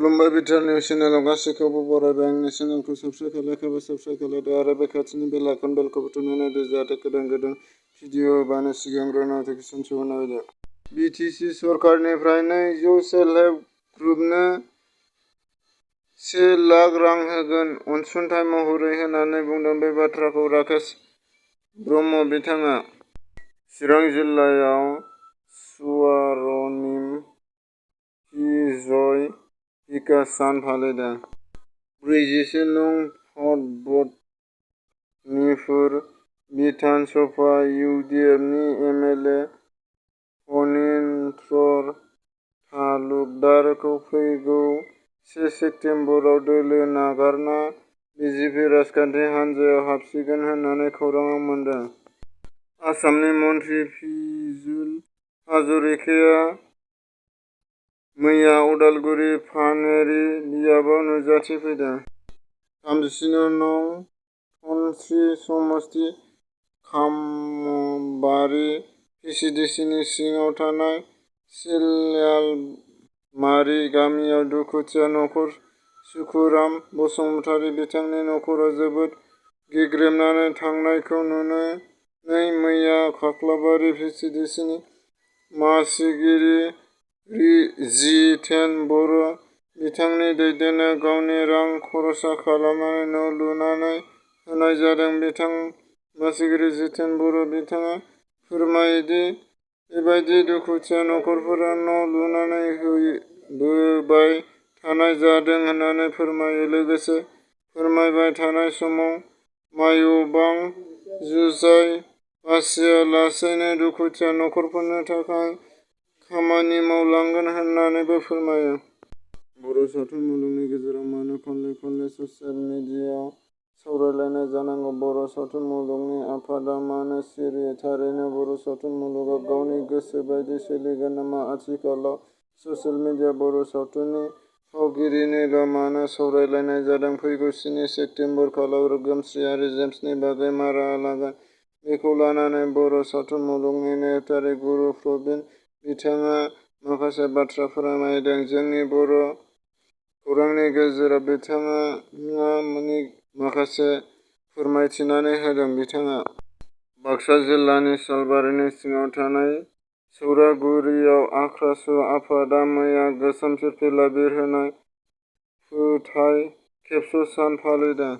खुलुमबाय BTR news चेनेलाव गासैखौबो बरायबाय। आंनि चेनेलखौ साबस्क्राइब खालायाखैबा साबस्क्राइब खालामदो आरो बे खाथिनि बेल आइकन बेलखौबो थुनानै होदो जाहाथे गोदान गोदान भिडिअ होबानो सिगांग्रो नटिफिकेसन सहैनो हायो। बिटिसि सरकारनिफ्राय 200 सेल्फ हेल्प ग्रुपनो 1 लाख रां होगोन अनसुंथाइ महरै होननानै बुंदों। बे बाथ्राखौ राकेश ब्रह्म बिथाङा चिरां जिल्लायाव स्वर्णिम विजय बिकास सान फालिदों। 41 नं भटनिपुर बिधान सभा इउडिएफनि एमएलए फणीन्द्र तालुकदारखौ फैगौ 1 सेप्तेम्बराव दोलो नागारना बिजेपि राजखान्थि हान्जायाव हाबसिगोन होननानै खौरां मोन्दों। आसामनि मन्थ्रि पिजुल हाजरिकाया मैया उदालगुरि पानेरि बियाबाव नुजाथिफैदों। 37 नं धनस्री समस्ति खामबारि भिसिडिसिनि सिङाव थानाय सिलालमारि गामियाव दुखुथिया नखर सुखुराम बसुमतारी बिथांनि नखरा जोबोद गेग्रेबनानै थानायखौ नुनानै मैया खाख्लाबारि भिसिडिसिनि मासिगिरि जितेन बर' बिथांनि दैदेननायाव गावनि रां खरसा खालामनानै न' लुनानै होनाय जादों। मासिगिरि जितेन बर' बिथाङा फोरमायो दि बेबादि दुखुथिया नखरफोरा न' लुनानै होबोबाय थानाय जादों होननानै फोरमायो। लोगोसे फोरमायबाय थानाय समाव मायबां जुजाइ बासियालासेनो दुखुथिया नखरफोरनि थाखाय खामानि मावलांगोन होननानैबो फोरमायो। बर' सावथुन मुलुगनि गेजेराव मानो खनले खनले ससियेल मिडियायाव सावरायलायनाय जानांगौ? बर' सावथुन मुलुगनि आफादा मानो सिरि? थारैनो बर' सावथुन मुलुगा गावनि गोसो बायदि सोलिगोन नामा? आथिखालाव ससियेल मिडियायाव बर' सावथुननि फावगिरिनिल' मानो सावरायलायनाय जादों? फैगौ 7 सेप्तेम्बर खालाव रोखोमश्री आरो जेम्सनि बागै मारा लागोन। बेखौ लानानै बर' सावथुन मुलुगनि नेहाथारि गुरु प्रबिन बिथाङा माखासे बाथ्रा फोरमायदों। जोंनि बर' खौरांनि गेजेराव बिथाङा माखासे फोरमायथिनानै होदों। बिथाङा बाक्सा जिल्लानि सालबारिनि सिङाव थानाय सौरागुरियाव आख्रास' आफादा मैया गोसोम फिरफिला बिरहोनाय फोथाय खेबस' सान फालिदों।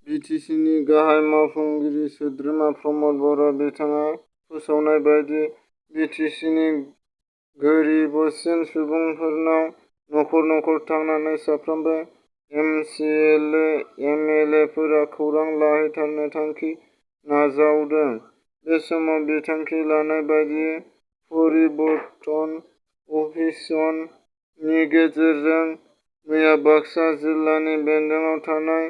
बिटिसिनि गाहाय मावफुंगिरि सोद्रोमा प्रमद बर' बिथाङा फोसावनाय बायदि बिटिसिनि गोरिबसिन सुबुंफोरनाव नखर नखर थांनानै साफ्रोमबो एमएलएफोरा खौरां लाहैथारनो थांखि नाजावदों। बे समाव बिथांखि लानाय बायदियै परिबर्तन अभियान नि गेजेरजों मैया बाक्सा जिल्लानि बेंन्दोआव थानाय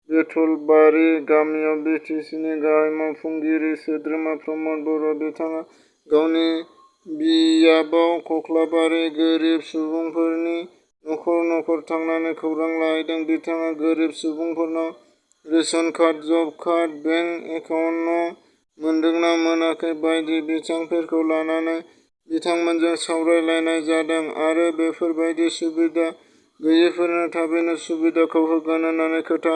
बेथलबारि गामियाव बिटिसिनि गाहाय मावफुंगिरि सोद्रोमा प्रमद बर' बिथाङा गावनि बियाबाव खाख्लाबारि गोरिब सुबुंफोरनि नखर नखर थांनानै खौरां लाहैदों। बिथाङा गोरिब सुबुंफोरनाव रेशन कार्ड, जब कार्ड, बेंक एकाउन्ट, न' मोनदोंना मोनाखै बायदि बिथिंफोरखौ लानानै बिथांमोनजों सावरायलायनाय जादों आरो बेफोरबायदि सुबिदा गैयैफोरनो थाबैनो सुबिदाखौ होगोन होननानै खोथा